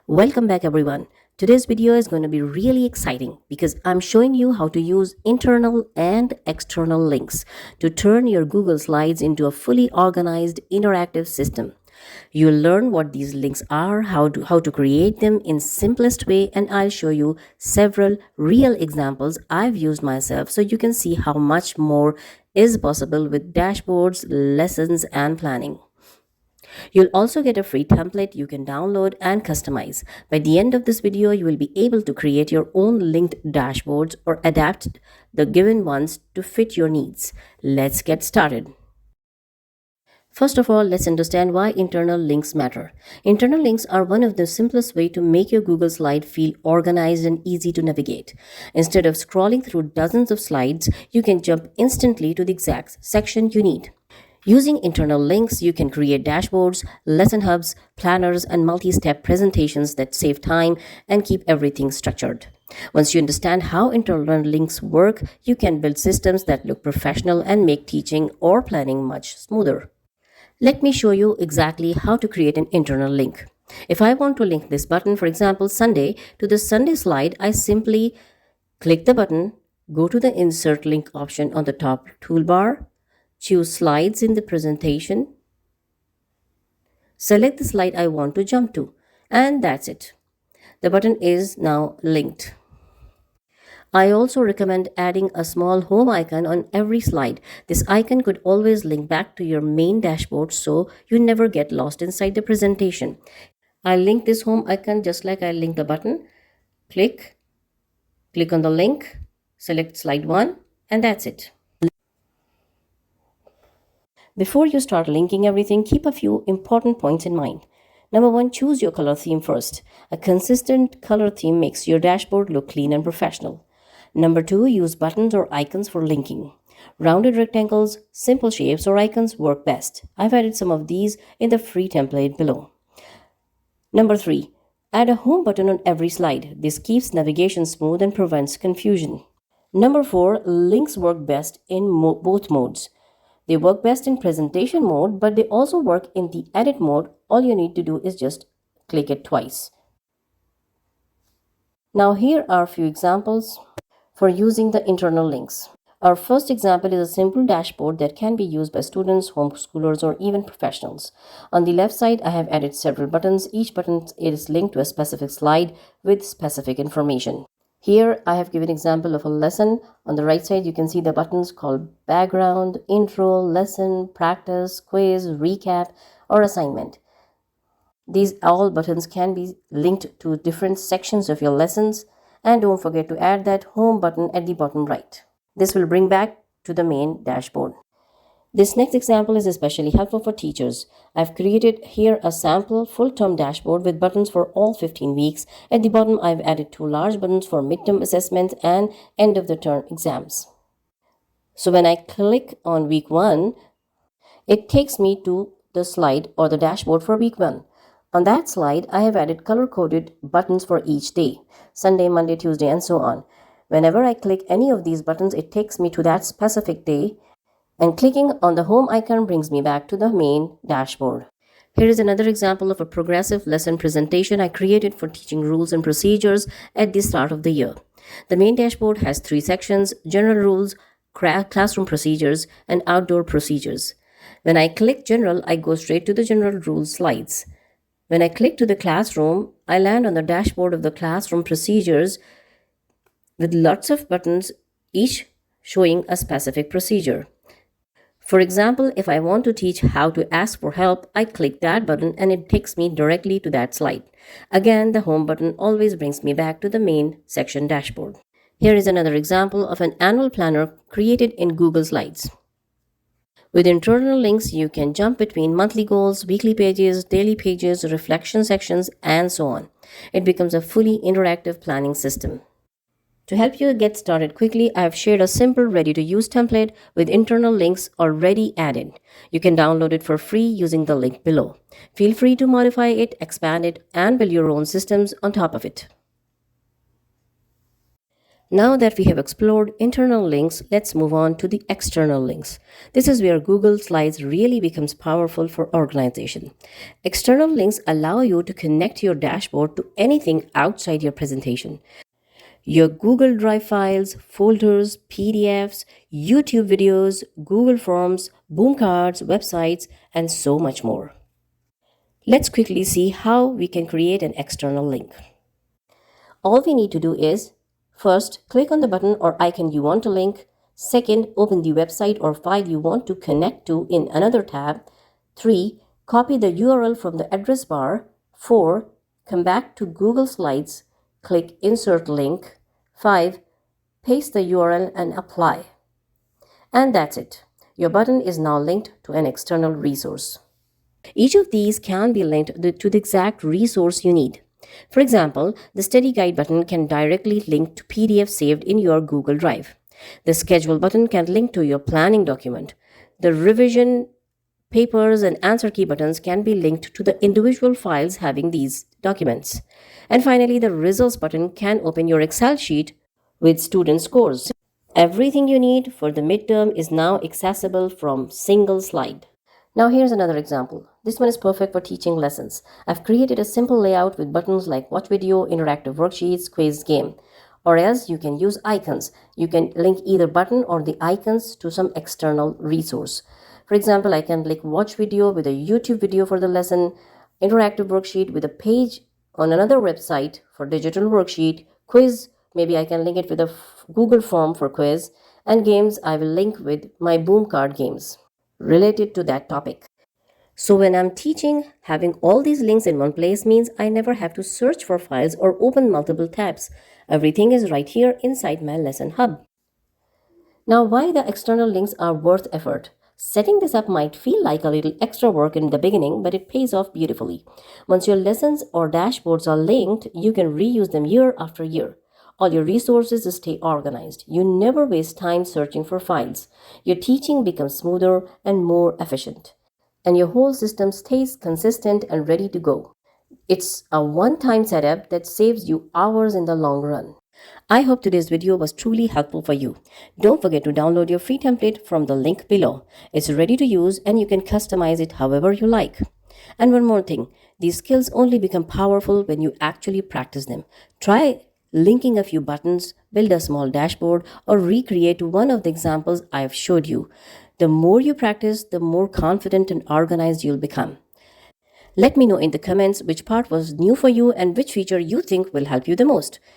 Welcome back everyone. Today's video is going to be really exciting because I'm showing you how to use internal and external links to turn your Google Slides into a fully organized interactive system. You'll learn what these links are, how to create them in simplest way, and I'll show you several real examples I've used myself so you can see how much more is possible with dashboards, lessons, and planning. You'll also get a free template you can download and customize. By the end of this video, you will be able to create your own linked dashboards or adapt the given ones to fit your needs. Let's get started. First of all, let's understand why internal links matter. Internal links are one of the simplest way to make your Google slide feel organized and easy to navigate. Instead of scrolling through dozens of slides, you can jump instantly to the exact section you need. Using internal links, you can create dashboards, lesson hubs, planners, and multi-step presentations that save time and keep everything structured. Once you understand how internal links work, you can build systems that look professional and make teaching or planning much smoother. Let me show you exactly how to create an internal link. If I want to link this button, for example, Sunday, to the Sunday slide, I simply click the button, go to the Insert Link option on the top toolbar, choose Slides in the presentation, select the slide I want to jump to, and that's it. The button is now linked. I also recommend adding a small home icon on every slide. This icon could always link back to your main dashboard so you never get lost inside the presentation. I'll link this home icon just like I linked the button. Click on the link, select slide 1, and that's it. Before you start linking everything, keep a few important points in mind. Number 1, choose your color theme first. A consistent color theme makes your dashboard look clean and professional. Number 2, use buttons or icons for linking. Rounded rectangles, simple shapes, or icons work best. I've added some of these in the free template below. Number 3, add a home button on every slide. This keeps navigation smooth and prevents confusion. Number 4, links work best in both modes. They work best in presentation mode, but they also work in the edit mode. All you need to do is just click it twice. Now here are a few examples for using the internal links. Our first example is a simple dashboard that can be used by students, homeschoolers, or even professionals. On the left side, I have added several buttons. Each button is linked to a specific slide with specific information. Here, I have given an example of a lesson. On the right side, you can see the buttons called background, intro, lesson, practice, quiz, recap, or assignment. These all buttons can be linked to different sections of your lessons. And don't forget to add that home button at the bottom right. This will bring back to the main dashboard. This next example is especially helpful for teachers. I've created here a sample full-term dashboard with buttons for all 15 weeks. At the bottom, I've added 2 large buttons for midterm assessments and end-of-the-term exams. So when I click on week 1, it takes me to the slide or the dashboard for week 1. On that slide, I have added color-coded buttons for each day, Sunday, Monday, Tuesday, and so on. Whenever I click any of these buttons, it takes me to that specific day, and clicking on the home icon brings me back to the main dashboard. Here is another example of a progressive lesson presentation I created for teaching rules and procedures at the start of the year. The main dashboard has 3 sections: general rules, classroom procedures, and outdoor procedures. When I click general, I go straight to the general rules slides. When I click to the classroom, I land on the dashboard of the classroom procedures with lots of buttons, each showing a specific procedure. For example, if I want to teach how to ask for help, I click that button and it takes me directly to that slide. Again, the home button always brings me back to the main section dashboard. Here is another example of an annual planner created in Google Slides. With internal links, you can jump between monthly goals, weekly pages, daily pages, reflection sections, and so on. It becomes a fully interactive planning system. To help you get started quickly, I have shared a simple ready-to-use template with internal links already added. You can download it for free using the link below. Feel free to modify it, expand it, and build your own systems on top of it. Now that we have explored internal links, let's move on to the external links. This is where Google Slides really becomes powerful for organization. External links allow you to connect your dashboard to anything outside your presentation. Your Google Drive files, folders, PDFs, YouTube videos, Google Forms, Boom cards, websites, and so much more. Let's quickly see how we can create an external link. All we need to do is first, click on the button or icon you want to link. Second, open the website or file you want to connect to in another tab. 3. Copy the URL from the address bar. 4. Come back to Google Slides. Click Insert Link. 5. Paste the URL and apply. And that's it. Your button is now linked to an external resource. Each of these can be linked to the exact resource you need. For example, the Study Guide button can directly link to PDF saved in your Google Drive. The Schedule button can link to your planning document. The Revision, Papers, and Answer Key buttons can be linked to the individual files having these documents. And finally, the Results button can open your Excel sheet with student scores. Everything you need for the midterm is now accessible from single slide. Now here's another example. This one is perfect for teaching lessons. I've created a simple layout with buttons like watch video, interactive worksheets, quiz, game. Or else you can use icons. You can link either button or the icons to some external resource. For example, I can link watch video with a YouTube video for the lesson, interactive worksheet with a page on another website for digital worksheet, quiz, maybe I can link it with a Google form for quiz, and games I will link with my Boom card games related to that topic. So when I'm teaching, having all these links in one place means I never have to search for files or open multiple tabs. Everything is right here inside my lesson hub. Now, why the external links are worth effort? Setting this up might feel like a little extra work in the beginning, but it pays off beautifully. Once your lessons or dashboards are linked, you can reuse them year after year. All your resources stay organized. You never waste time searching for files. Your teaching becomes smoother and more efficient. And your whole system stays consistent and ready to go. It's a one-time setup that saves you hours in the long run. I hope today's video was truly helpful for you. Don't forget to download your free template from the link below. It's ready to use and you can customize it however you like. And one more thing, these skills only become powerful when you actually practice them. Try linking a few buttons, build a small dashboard, or recreate one of the examples I've showed you. The more you practice, the more confident and organized you'll become. Let me know in the comments which part was new for you and which feature you think will help you the most.